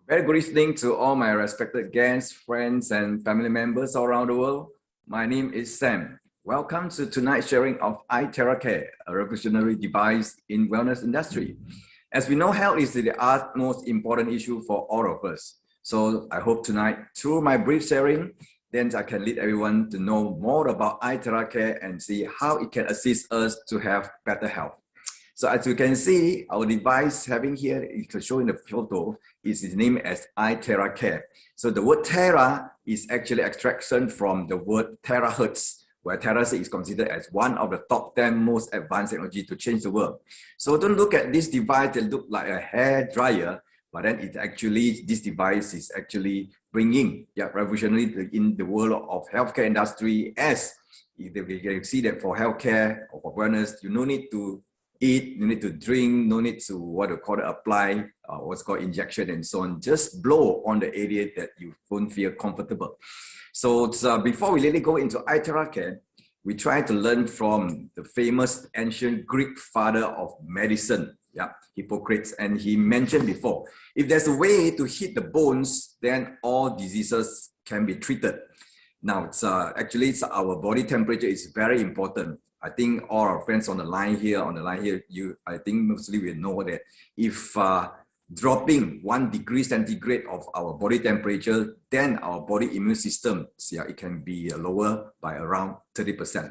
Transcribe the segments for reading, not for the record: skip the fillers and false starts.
Very good evening to all my respected guests, friends, and family members all around the world. My name is Sam. Welcome to tonight's sharing of iTeraCare, a revolutionary device in wellness industry. As we know, health is the utmost important issue for all of us. So I hope tonight, through my brief sharing, then I can lead everyone to know more about iTeraCare and see how it can assist us to have better health. So as you can see, our device having here, you can show in the photo, is named as iTeraCare. So the word Tera is actually extraction from the word TeraHertz, where TeraHertz is considered as one of the top 10 most advanced technology to change the world. So don't look at this device that look like a hair dryer, but then it actually, this device is actually bringing revolutionary in the world of healthcare industry, as we can see that for healthcare or for wellness, you no need to eat, you need to drink, no need to what we call it, apply what's called injection and so on. Just blow on the area that you don't feel comfortable. So before we really go into iTeraCare, we try to learn from the famous ancient Greek father of medicine, Hippocrates, and he mentioned before, if there's a way to hit the bones, then all diseases can be treated. Now, actually, our body temperature is very important. I think all our friends on the line here, I think mostly will know that if dropping 1 degree centigrade of our body temperature, then our body immune system, it can be lower by around 30%.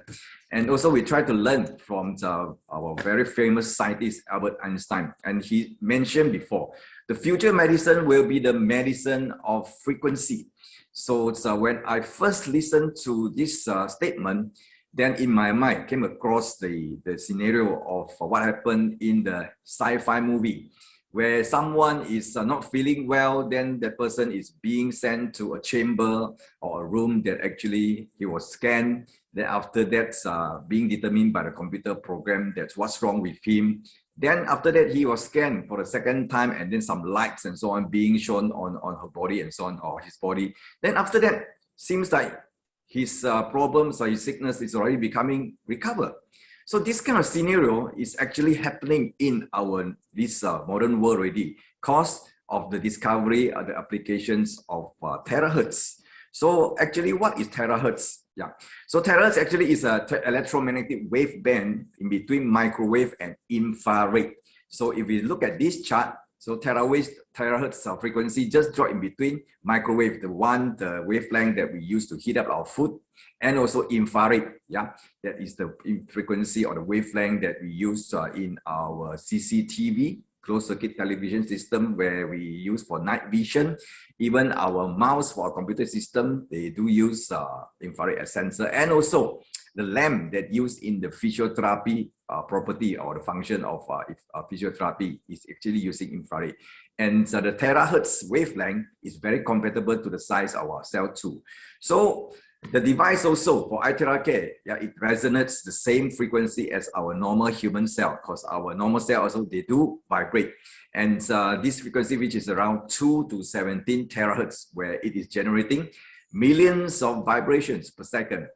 And also we try to learn from our very famous scientist, Albert Einstein. And he mentioned before, the future medicine will be the medicine of frequency. So when I first listened to this statement, then in my mind came across the scenario of what happened in the sci-fi movie, where someone is not feeling well, then the person is being sent to a chamber or a room that actually he was scanned. Then after that, being determined by the computer program that's what's wrong with him. Then after that, he was scanned for the second time, and then some lights and so on being shown on her body and so on, or his body. Then after that, seems like his problems or his sickness is already becoming recovered. So this kind of scenario is actually happening in this modern world already, because of the discovery of the applications of terahertz. So actually, what is terahertz? So terahertz actually is an electromagnetic wave band in between microwave and infrared. So if we look at this chart, so terahertz frequency just drop in between microwave, the wavelength that we use to heat up our food, and also infrared, that is the frequency or the wavelength that we use in our CCTV, closed circuit television system, where we use for night vision. Even our mouse for our computer system, they do use infrared as sensor, and also the lamp that used in the physiotherapy property or the function of physiotherapy is actually using infrared. And the terahertz wavelength is very compatible to the size of our cell too. So the device also for iTeraCare, it resonates the same frequency as our normal human cell, because our normal cell also, they do vibrate. And this frequency, which is around 2 to 17 terahertz, where it is generating millions of vibrations per second.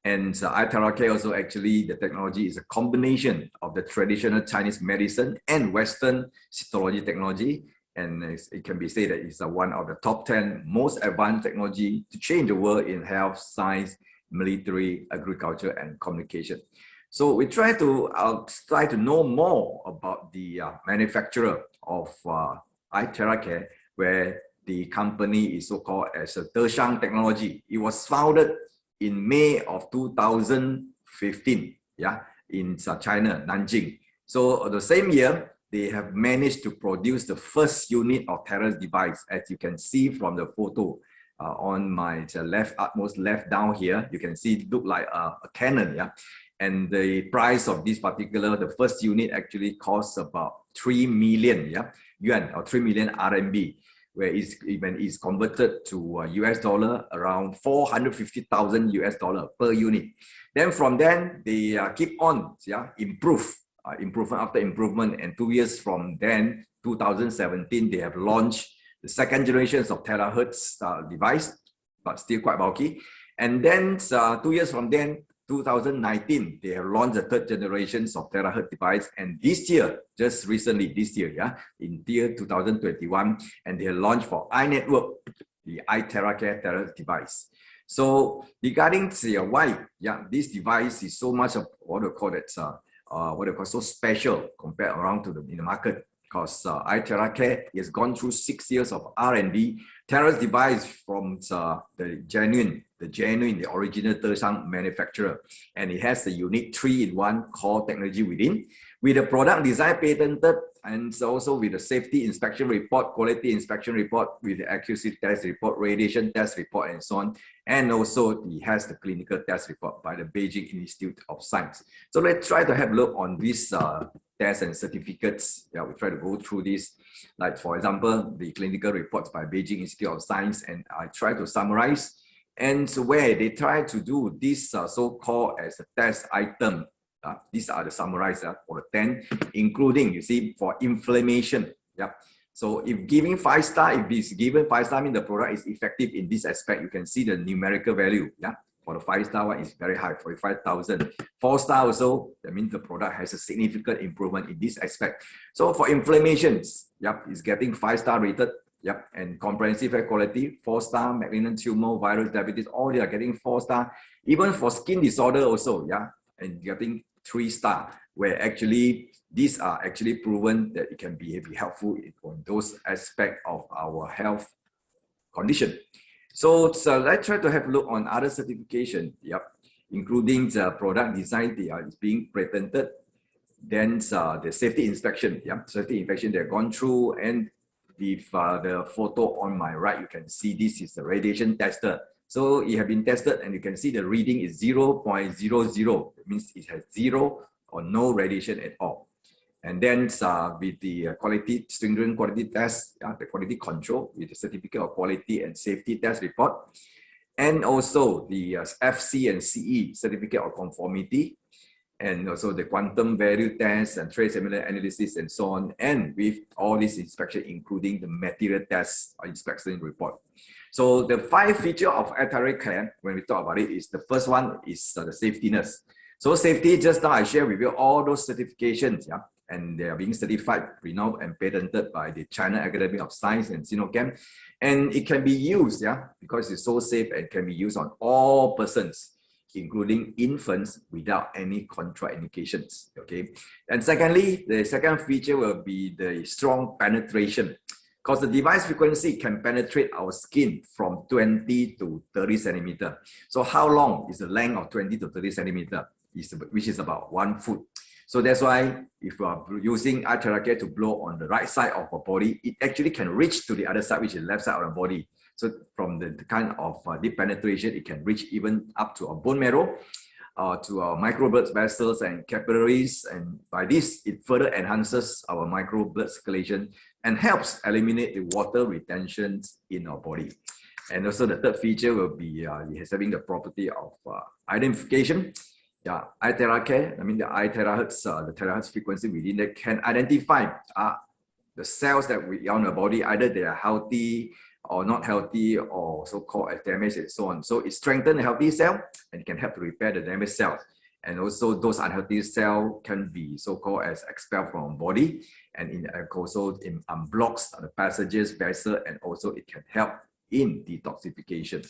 And iTeraCare also, actually, the technology is a combination of the traditional Chinese medicine and Western cytology technology. And it can be said that it's one of the top 10 most advanced technology to change the world in health, science, military, agriculture, and communication. So we try to know more about the manufacturer of iTeraCare, where the company is so-called as a Deshang Technology. It was founded in May of 2015, in China, Nanjing. So the same year, they have managed to produce the first unit of TeraHertz device, as you can see from the photo on my utmost left down here. You can see it look like a cannon, And the price of this particular, the first unit actually costs about 3 million yuan, or 3 million RMB, where even is converted to US dollar around 450,000 US dollar per unit. Then from then, they keep on improvement after improvement, and 2 years from then, 2017, they have launched the second generations of terahertz device, but still quite bulky. And then 2 years from then, 2019, they have launched the third generations of TeraHertz device. And this year, just recently, this year, yeah, in year 2021, and they launched for iNetwork, the iTeraCare TeraHertz device. So regarding why, yeah, this device is so much of what we call it, so special compared around to in the market, because iTeraCare has gone through 6 years of R&D. TeraHertz device from the original Tersang manufacturer, and it has the unique 3-in-1 core technology within, with the product design patented, and also with the safety inspection report, quality inspection report, with the accuracy test report, radiation test report, and so on. And also it has the clinical test report by the Beijing Institute of Science. So let's try to have a look on these tests and certificates. Yeah, we try to go through this. Like for example, the clinical reports by Beijing Institute of Science, and I try to summarize. And so where they try to do this so-called as a test item. These are the summarized for the 10, including, you see, for inflammation. Yeah. So if giving 5-star, if it's given 5-star, means the product is effective in this aspect. You can see the numerical value. Yeah. For the 5-star one is very high, 45,000. 4-star also, that means the product has a significant improvement in this aspect. So for inflammations, yep, it's getting 5-star rated. Yep, and comprehensive air quality, 4-star, malignant tumor, virus, diabetes, all they are getting 4-star. Even for skin disorder also, yeah, and getting 3-star, where actually these are actually proven that it can be helpful on those aspects of our health condition. So let's try to have a look on other certification, yep, including the product design, they are being patented. Then the safety inspection, yeah, safety inspection they've gone through, and with the photo on my right, you can see this is the radiation tester. So it has been tested, and you can see the reading is 0.00. It means it has 0 or no radiation at all. And then with the quality, stringent quality test, the quality control with the certificate of quality and safety test report, and also the FC and CE certificate of conformity, and also the quantum value test and trace element analysis and so on, and with all this inspection, including the material test or inspection report. So the 5 features of iTeraCare, when we talk about it, is the first one is the safetiness. So safety, just now I share with you all those certifications, yeah, and they are being certified, renowned and patented by the China Academy of Science and Sinochem, and it can be used, yeah, because it's so safe and can be used on all persons, including infants, without any contraindications. Okay, and secondly, the second feature will be the strong penetration, because the device frequency can penetrate our skin from 20 to 30 centimeter. So how long is the length of 20 to 30 centimeter, which is about 1 foot. So that's why if you are using iTeraCare to blow on the right side of our body, it actually can reach to the other side, which is left side of the body. So from the kind of deep penetration, it can reach even up to our bone marrow, to our micro blood vessels and capillaries. And by this, it further enhances our micro blood circulation and helps eliminate the water retentions in our body. And also the third feature will be having the property of identification. Yeah, iTeraCare, I mean the iTeraHertz, the terahertz frequency within that can identify the cells that we on the body, either they are healthy or not healthy, or so-called as damaged and so on. So it strengthens the healthy cell and it can help to repair the damaged cells. And also those unhealthy cells can be so-called as expelled from body, and also blocks the passages, vessel, and also it can help in detoxification.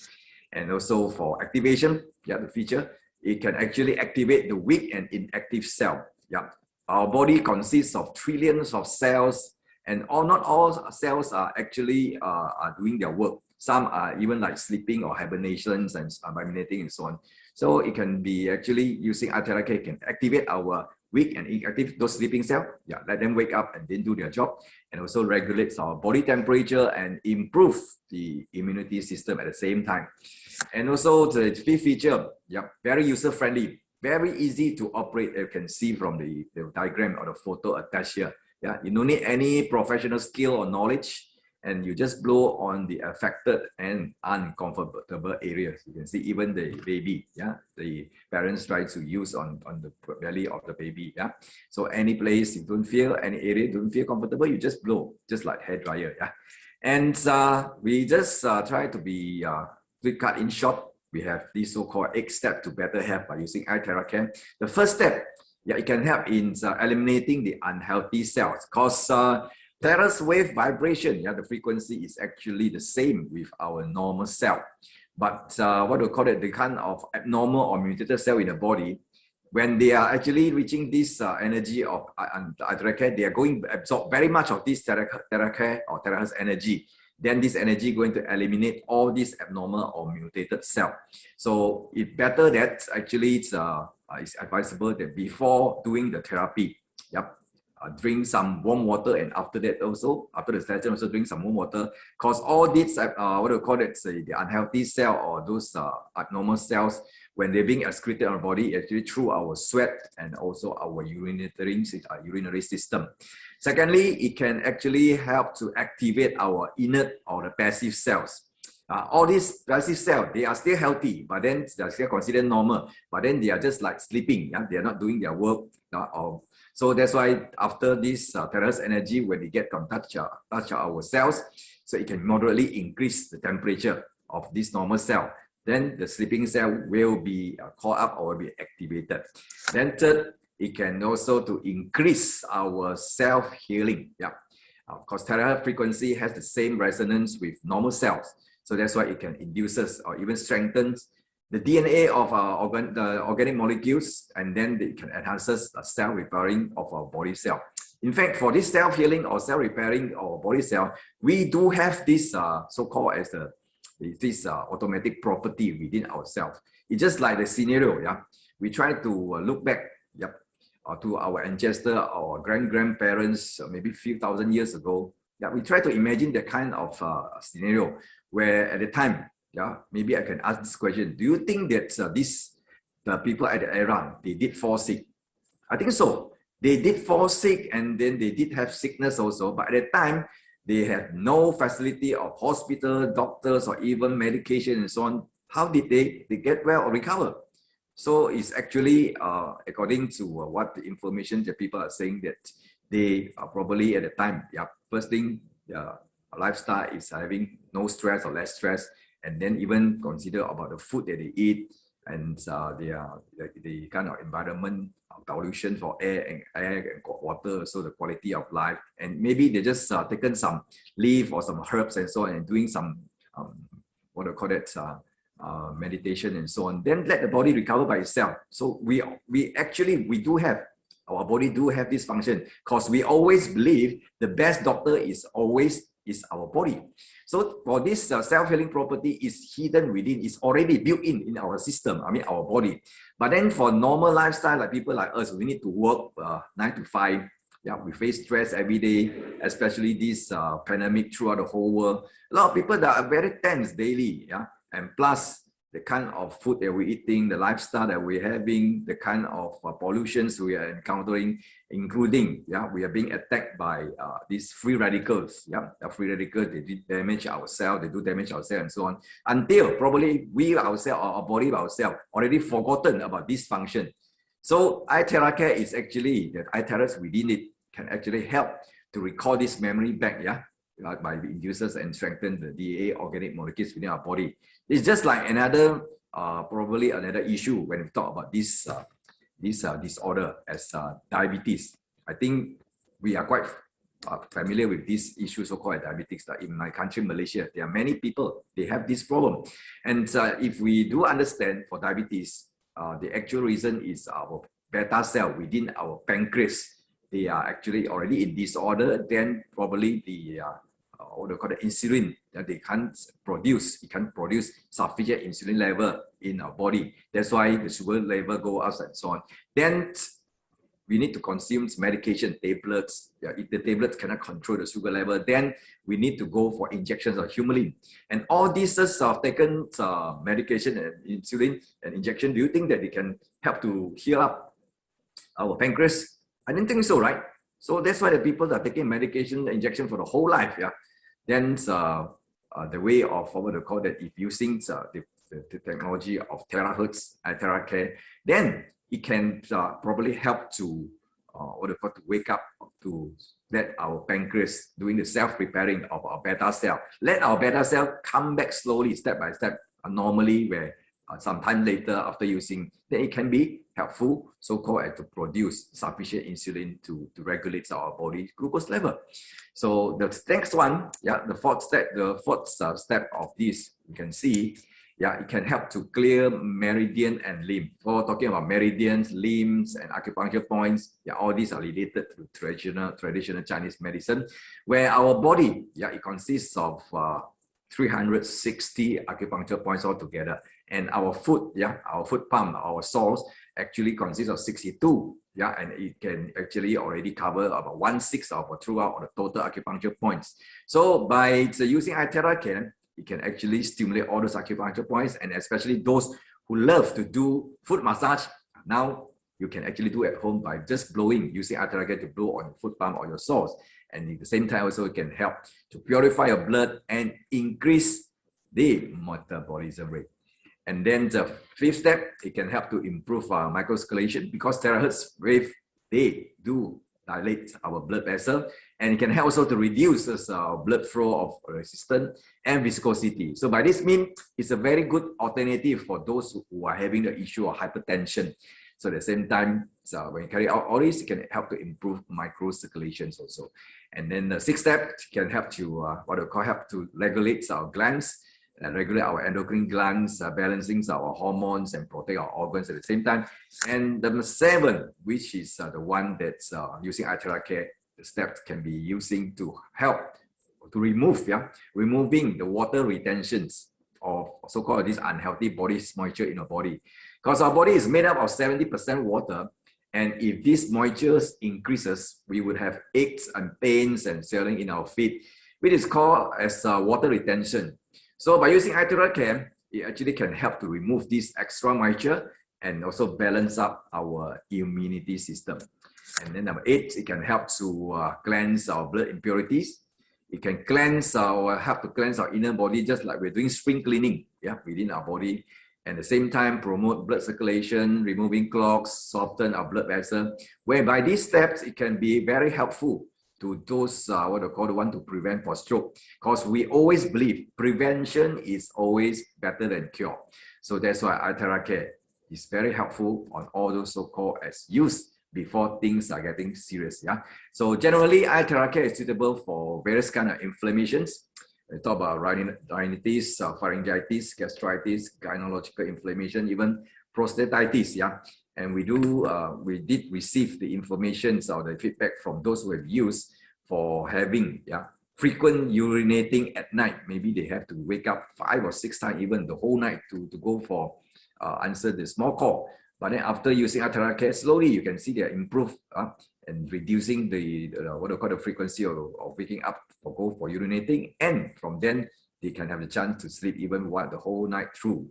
And also for activation, yeah, the feature, it can actually activate the weak and inactive cell. Yeah, our body consists of trillions of cells, and not all cells are actually are doing their work. Some are even like sleeping or hibernations and hibernating and so on. So it can be actually using iTeraCare can activate our weak and inactive, those sleeping cells. Yeah, let them wake up and then do their job, and also regulates our body temperature and improve the immunity system at the same time. And also the fifth feature, yeah, very user friendly, very easy to operate. You can see from the diagram or the photo attached here. Yeah, you don't need any professional skill or knowledge, and you just blow on the affected and uncomfortable areas. You can see even the baby, yeah, the parents try to use on the belly of the baby, yeah. So any place you don't feel, any area you don't feel comfortable, you just blow, just like hair dryer, yeah. And we just try to be quick cut in short. we have this so-called 8 steps to better health by using iTeraCare. The first step, yeah, it can help in eliminating the unhealthy cells, because terahertz wave vibration, yeah, the frequency is actually the same with our normal cell. But what do we call it, the kind of abnormal or mutated cell in the body, when they are actually reaching this energy of iTeraCare, they are going to absorb very much of this TeraCare or terahertz energy. Then this energy going to eliminate all these abnormal or mutated cell. So it's better that actually it's advisable that before doing the therapy, yep, drink some warm water, and after that also, after the session also drink some warm water, because all these, what do you call it, say, the unhealthy cell or those abnormal cells, when they're being excreted in our body, actually through our sweat and also our urinary system. Secondly, it can actually help to activate our inert or the passive cells. All these passive cells, they are still healthy, but then they're still considered normal, but then they are just like sleeping. Yeah? They are not doing their work. So that's why after this terahertz energy, when they get to touch our cells, so it can moderately increase the temperature of this normal cell. Then the sleeping cell will be called up or will be activated. Then third, it can also to increase our self-healing. Yeah, because terahertz frequency has the same resonance with normal cells. So that's why it can induce or even strengthens the DNA of the organic molecules, and then it can enhance the cell repairing of our body cell. In fact, for this self-healing or cell repairing or body cell, we do have this so-called as this automatic property within ourselves. It's just like the scenario, yeah. We try to look back, yep, to our ancestor or grandparents, maybe a few thousand years ago. Yeah, we try to imagine the kind of scenario where at the time, yeah, maybe I can ask this question: do you think that the people at the era, they did fall sick? I think so. They did fall sick, and then they did have sickness also. But at the time, they had no facility of hospital, doctors, or even medication and so on. How did they get well or recover? So it's actually according to what the information that people are saying, that they are probably at the time, yeah, first thing, lifestyle is having no stress or less stress, and then even consider about the food that they eat, and the kind of environment pollution for air and water, so the quality of life, and maybe they just taken some leaf or some herbs and so on, and doing some what do you call it, meditation and so on, then let the body recover by itself. So we do have, our body do have this function, because we always believe the best doctor is our body. So for this self-healing property is hidden within, is already built in our system, I mean our body. But then for normal lifestyle, like people like us, we need to work 9 to 5. Yeah, we face stress every day, especially this pandemic throughout the whole world. A lot of people that are very tense daily, yeah, and plus the kind of food that we're eating, the lifestyle that we're having, the kind of pollutions we are encountering, including, yeah, we are being attacked by these free radicals. Yeah, the free radicals, they do damage our cell, they do damage our cell and so on, until probably we ourselves, our body ourselves, already forgotten about this function. So iTeraCare is actually, that iTeraCare within it can actually help to recall this memory back, yeah, by the induces and strengthen the DNA organic molecules within our body. It's just like another, probably another issue when we talk about this disorder as diabetes. I think we are quite familiar with this issue, so-called diabetes. In my country, Malaysia, there are many people, they have this problem. And if we do understand for diabetes, the actual reason is our beta cell within our pancreas. They are actually already in disorder, then probably the what they call the insulin that they can't produce. It can't produce sufficient insulin level in our body. That's why the sugar level go up and so on. Then we need to consume medication, tablets. Yeah, if the tablets cannot control the sugar level, then we need to go for injections of humulin. And all these taken medication and insulin and injection, do you think that they can help to heal up our pancreas? I didn't think so, right? So that's why the people are taking medication, injection for the whole life. Yeah. Then the way of what they call that, if using the technology of TeraHertz, iTeraCare, then it can probably help to what they call to wake up, to let our pancreas doing the self-repairing of our beta cell. Let our beta cell come back slowly, step by step, normally, where sometime later after using, then it can be helpful, so-called to produce sufficient insulin to regulate our body glucose level. So the next one, the fourth step of this, you can see, it can help to clear meridian and limb. For talking about meridians, limbs, and acupuncture points, all these are related to traditional Chinese medicine, where our body, it consists of 360 acupuncture points altogether, and our foot, our foot palm, our soles actually consists of 62. And it can actually already cover about 1/6 of throughout the total acupuncture points. So by using iTeraCare, it can actually stimulate all those acupuncture points, and especially those who love to do foot massage. Now you can actually do at home by just blowing, using iTeraCare to blow on your foot palm or your soles. And at the same time, also it can help to purify your blood and increase the metabolism rate. And then the fifth step, it can help to improve our microcirculation, because terahertz wave, they do dilate our blood vessel, and it can help also to reduce our blood flow of resistance and viscosity. So by this means, it's a very good alternative for those who are having the issue of hypertension. So at the same time, when you carry out all this, it can help to improve microcirculations also. And then the sixth step can help to help to regulate our glands, regulate our endocrine glands, balancing our hormones and protect our organs at the same time. And the seventh, which is the one that's using iTeraCare, the steps can be using to help to removing the water retentions of so-called this unhealthy body moisture in our body. Because our body is made up of 70% water, and if this moisture increases, we would have aches and pains and swelling in our feet, which is called as water retention. So by using iTeraCare, it actually can help to remove this extra moisture and also balance up our immunity system. And then number 8, it can help to cleanse our blood impurities. It can help to cleanse our inner body, just like we're doing spring cleaning, within our body. And at the same time, promote blood circulation, removing clogs, soften our blood vessel. Whereby these steps, it can be very helpful to those want to prevent for stroke, because we always believe prevention is always better than cure. So that's why iTeraCare is very helpful on all those so-called as use before things are getting serious. So generally, iTeraCare is suitable for various kind of inflammations. We talk about rhinitis, pharyngitis, gastritis, gynecological inflammation, even prostatitis. And we did receive the information or the feedback from those who have used for having frequent urinating at night. Maybe they have to wake up 5 or 6 times even the whole night to go for answer the small call. But then after using iTeraCare, slowly you can see they improve and reducing the frequency of waking up or go for urinating, and from then they can have the chance to sleep even the whole night through.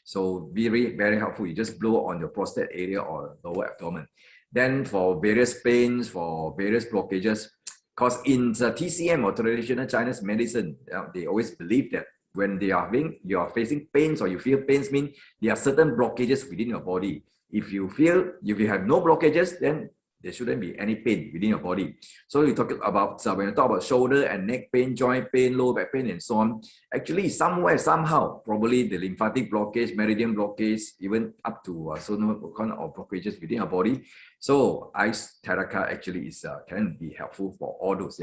So very, very helpful. You just blow on your prostate area or lower abdomen. Then for various pains, for various blockages, because in the TCM or traditional Chinese medicine, they always believe that when you are facing pains or you feel pains, mean there are certain blockages within your body. If you have no blockages, then there shouldn't be any pain within your body. So you talk about when you talk about shoulder and neck pain, joint pain, low back pain, and so on. Actually, somehow, probably the lymphatic blockage, meridian blockage, even up to some kind of blockages within your body. So iTeraCare actually can be helpful for all those.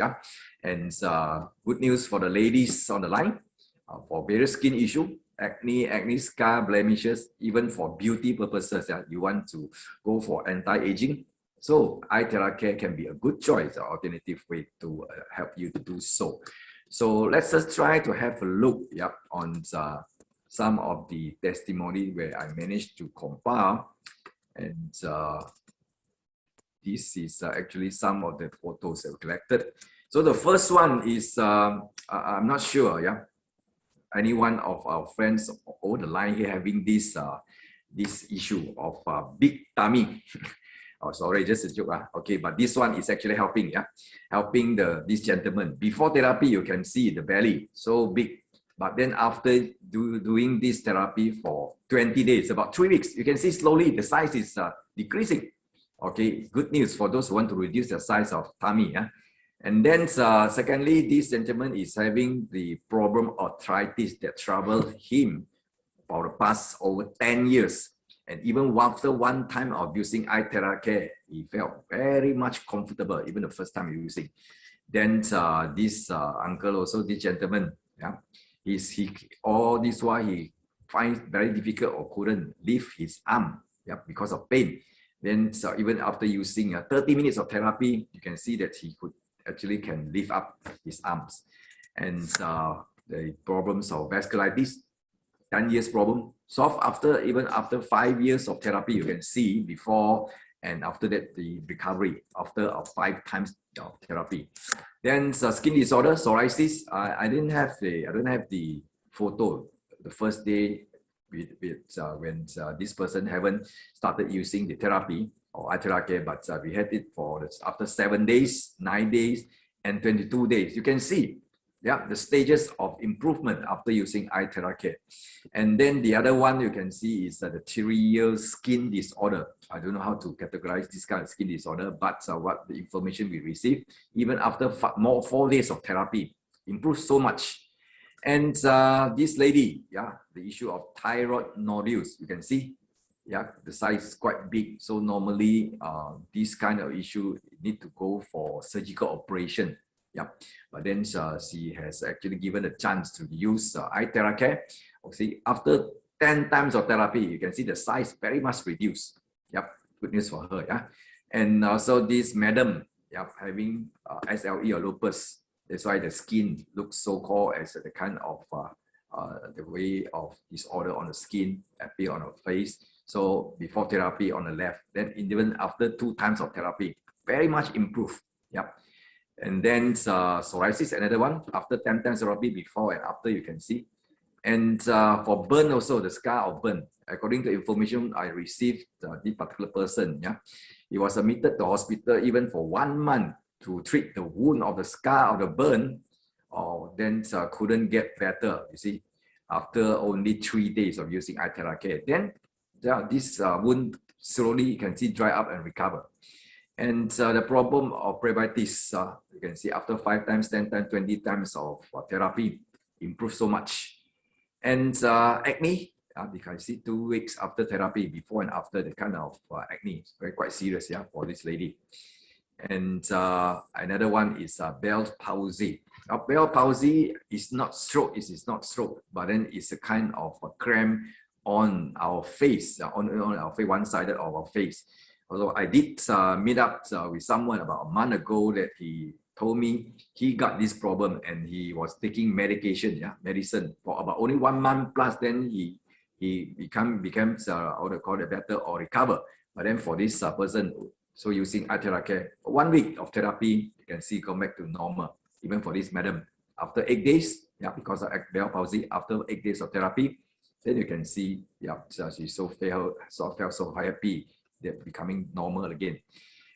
And good news for the ladies on the line for various skin issue. Acne, scar, blemishes, even for beauty purposes, you want to go for anti-aging. So iTeraCare can be a good choice, an alternative way to help you to do so. So let's just try to have a look on some of the testimony where I managed to compile. And this is actually some of the photos that we collected. So the first one is, I'm not sure, any one of our friends over the line here having this issue of big tummy. Oh, sorry, just a joke. Okay, but this one is actually helping, helping this gentleman. Before therapy, you can see the belly so big, but then after doing this therapy for 20 days, about 3 weeks, you can see slowly the size is decreasing. Okay, good news for those who want to reduce the size of tummy. And then secondly, this gentleman is having the problem of arthritis that trouble him for the past over 10 years. And even after one time of using iTeraCare, he felt very much comfortable, even the first time using. Then this uncle also, this gentleman, yeah, all this while he finds very difficult or couldn't lift his arm, yeah, because of pain. Then even after using 30 minutes of therapy, you can see that he could actually can lift up his arms. And the problems of vasculitis, 10 years problem, solved even after 5 years of therapy. You can see before and after that the recovery after 5 times of therapy. Then skin disorder, psoriasis. I don't have the photo the first day when this person haven't started using the therapy or iTeraCare, but we had it for after 7 days, 9 days, and 22 days. You can see, yeah, the stages of improvement after using iTeraCare. And then the other one you can see is the trivial skin disorder. I don't know how to categorize this kind of skin disorder, but what the information we received, even after 4 days of therapy, improved so much. And this lady, yeah, the issue of thyroid nodules, you can see, yeah, the size is quite big. So normally, this kind of issue need to go for surgical operation. Yeah, but then she has actually given a chance to use iTeraCare. See, after 10 times of therapy, you can see the size very much reduced. Yep, good news for her. Yeah, and also this madam, yeah, having SLE or lupus. That's why the skin looks so-called as the kind of the way of disorder on the skin appear on her face. So before therapy on the left, then even after 2 times of therapy, very much improved. Yep. And then psoriasis, another one, after 10 times therapy, before and after, you can see. And for burn also, the scar of burn, according to information I received, this particular person, yeah, he was admitted to hospital even for 1 month to treat the wound of the scar of the burn, or then couldn't get better, you see, after only 3 days of using iTeraCare. Then this wound slowly, you can see, dry up and recover. And the problem of pruritus, you can see after 5 times, 10 times, 20 times of therapy, improved so much. And acne, you can see 2 weeks after therapy, before and after, the kind of acne, very quite serious, yeah, for this lady. And another one is Bell's palsy. Bell's palsy is not stroke, it is not stroke, but then it's a kind of a cramp on our face, on our face, one sided of our face. Although I did meet up with someone about a month ago that he told me he got this problem and he was taking medicine for about only 1 month plus. Then he became what they call it, better or recover. But then for this person, so using iTeraCare, 1 week of therapy, you can see come back to normal. Even for this madam, after 8 days, yeah, because of Bell's palsy, after 8 days of therapy, then you can see, yeah, she felt so happy. They're becoming normal again.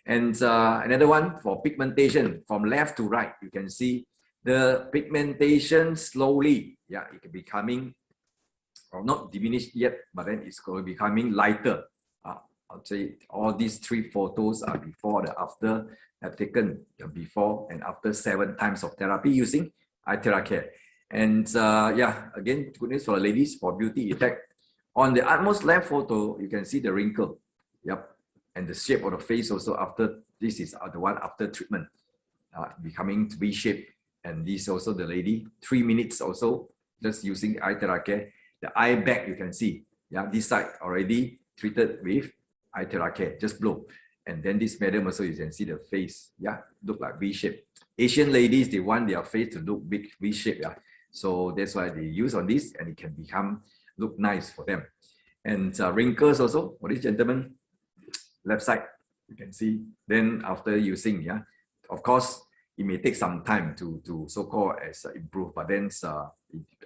And another one for pigmentation, from left to right, you can see the pigmentation slowly, yeah, it can be becoming, or not diminished yet, but then it's going to be becoming lighter. I'll say all these 3 photos are before and after, have taken before and after 7 times of therapy using iTeraCare. And yeah, again, good news for the ladies for beauty effect. On the utmost left photo, you can see the wrinkle. Yep, and the shape of the face also after, this is the one after treatment, becoming V-shape. And this also the lady, 3 minutes also, just using iTeraCare. The eye bag, you can see, yeah, this side already treated with iTeraCare, just blow. And then this madam also, you can see the face, yeah, look like V-shape. Asian ladies, they want their face to look big V-shape, yeah. So that's why they use on this, and it can look nice for them. And wrinkles also for this gentleman, left side, you can see. Then after using, yeah, of course, it may take some time to so-called as improve, but then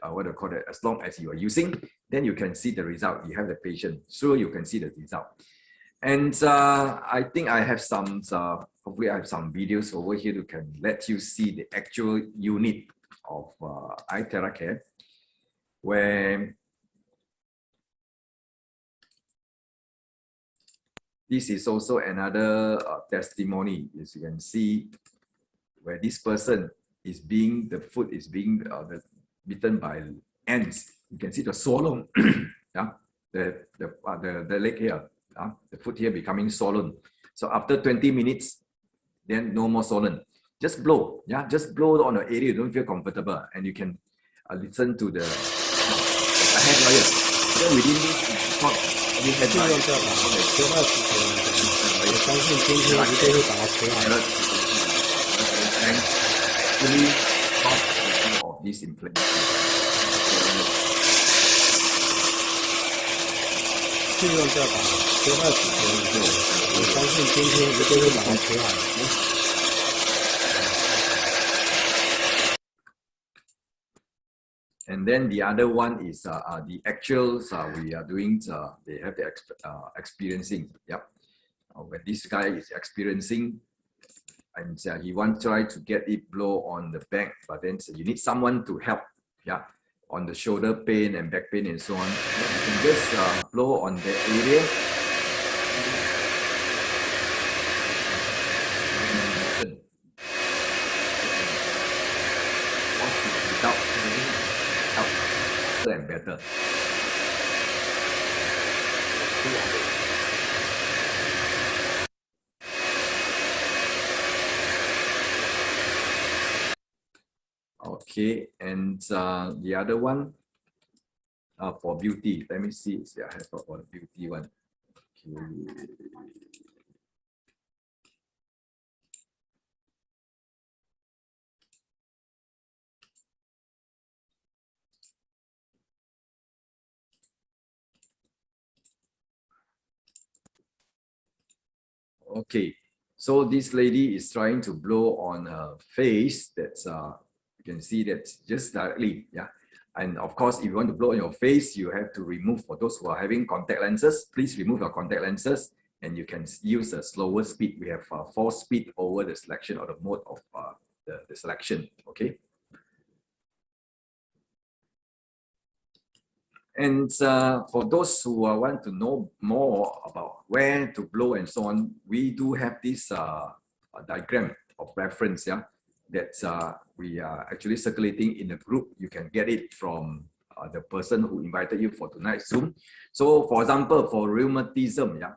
what do you call it? As long as you are using, then you can see the result. You have the patient, so you can see the result. And I think I have some, hopefully I have some videos over here to can let you see the actual unit of iTeraCare, where this is also another testimony, as you can see, where this person is the foot is being bitten by ants. You can see the swallow Yeah, the leg here, the foot here becoming swollen. So after 20 minutes, then no more swollen. Just blow, yeah, just blow on the area you don't feel comfortable, and you can listen to the hair dryer. Then within this, we have actually cause of this inflammation. 就用这把TeraHertz的，我相信今天一定会把它除好的。And then the other one is the actuals we are doing. They have the experiencing. Yep. When this guy is experiencing, and he wants to try to get it blow on the back, but then you need someone to help. Yeah. On the shoulder pain and back pain and so on. You can just blow on the area. Without help and better. Okay, and the other one for beauty. Let me see. I have for the beauty one. Okay. Okay, so this lady is trying to blow on her face. That's you can see that just directly, yeah. And of course, if you want to blow on your face, you have to remove, for those who are having contact lenses, please remove your contact lenses, and you can use a slower speed. We have 4 speed over the selection or the mode of the selection, okay? And for those who want to know more about where to blow and so on, we do have this diagram of reference, yeah, that we are actually circulating in the group. You can get it from the person who invited you for tonight's Zoom. So for example, for rheumatism, yeah,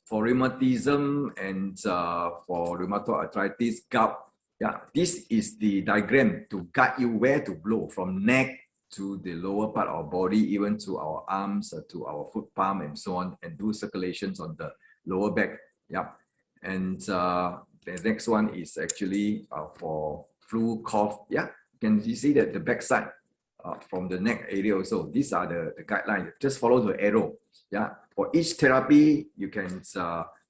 for rheumatism and for rheumatoid arthritis, gout, yeah, this is the diagram to guide you where to blow from neck to the lower part of our body, even to our arms, to our foot palm and so on, and do circulations on the lower back. Yeah. And the next one is actually for flu, cough. Yeah, you see that the back side from the neck area also. These are the guidelines. Just follow the arrow. Yeah. For each therapy, you can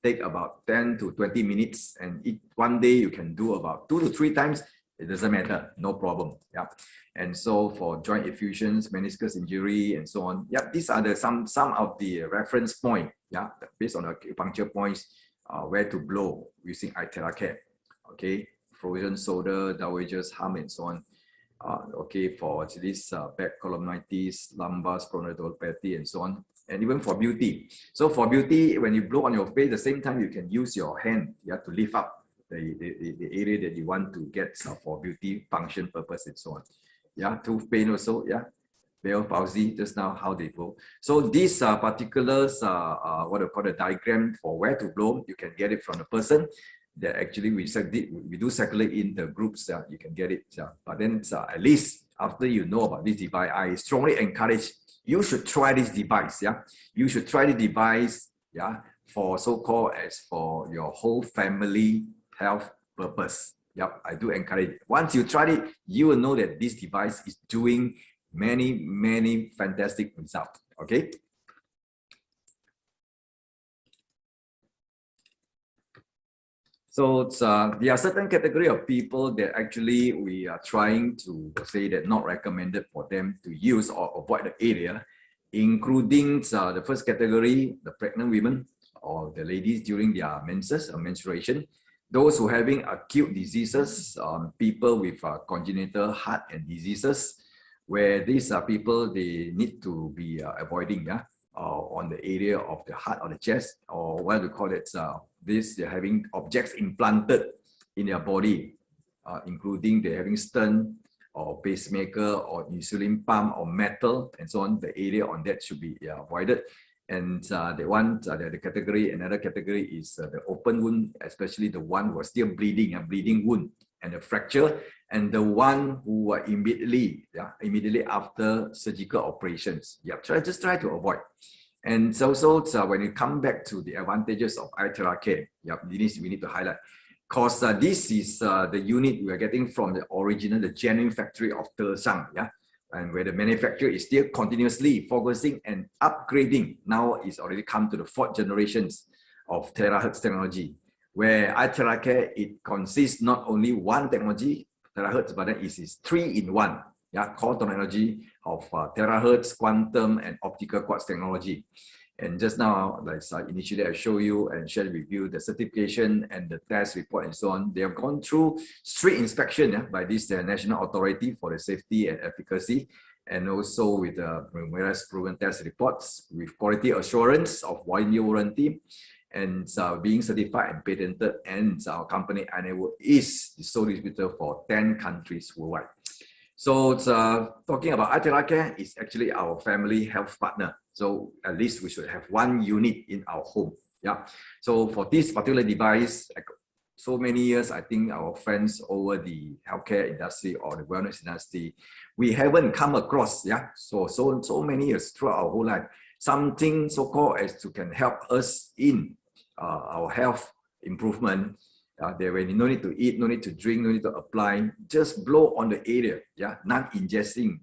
take about 10 to 20 minutes, and one day you can do about 2 to 3 times. It doesn't matter, no problem. Yeah. And so for joint effusions, meniscus injury, and so on. Yeah, these are some of the reference point. Yeah, based on the acupuncture points, where to blow using iTeraCare. Okay, frozen shoulder, dowager's harm, and so on. Okay, for this back columnitis, lumbar spondyloarthropathy, and so on. And even for beauty. So for beauty, when you blow on your face, at the same time, you can use your hand, yeah, to lift up the area that you want to get for beauty function purpose and so on. Yeah, tooth pain also, yeah. Bell palsy, just now how they blow. So these particulars, what I call the diagram for where to blow, you can get it from the person that actually we do circulate in the groups. You can get it. But then at least after you know about this device, I strongly encourage you should try this device. Yeah, you should try the device. Yeah, for so-called as for your whole family health purpose. Yep, I do encourage it. Once you try it, you will know that this device is doing many fantastic results. Okay. So there are certain category of people that actually we are trying to say that not recommended for them to use or avoid the area, including the first category, the pregnant women or the ladies during their menses or menstruation. Those who are having acute diseases, people with congenital heart and diseases, where these are people they need to be avoiding, yeah, on the area of the heart or the chest, or what we call it, they're having objects implanted in their body, including they're having stent, or pacemaker or insulin pump or metal and so on, the area on that should be avoided. And the category, another category is the open wound, especially the one who are still bleeding, a bleeding wound and a fracture, and the one who are immediately after surgical operations. Just try to avoid. And also, when you come back to the advantages of iTeraCare, we need to highlight, because this is the unit we are getting from the original, the genuine factory of Tersang, and where the manufacturer is still continuously focusing and upgrading. Now it's already come to the 4th generations of TeraHertz technology, where iTeraCare, it consists not only one technology, TeraHertz, but then it is 3-in-1, core technology of TeraHertz, quantum, and optical quartz technology. And just now, like initially I show you and share with you the certification and the test report and so on. They have gone through strict inspection by this National Authority for the Safety and Efficacy, and also with various proven test reports with quality assurance of 1-year warranty, and being certified and patented. And our company is the sole distributor for 10 countries worldwide. So talking about iTeraCare is actually our family health partner. So at least we should have one unit in our home. So for this particular device, so many years, I think our friends over the healthcare industry or the wellness industry, we haven't come across, so many years throughout our whole life, something so-called as to can help us in our health improvement. When you no need to eat, no need to drink, no need to apply, just blow on the area, non-ingesting,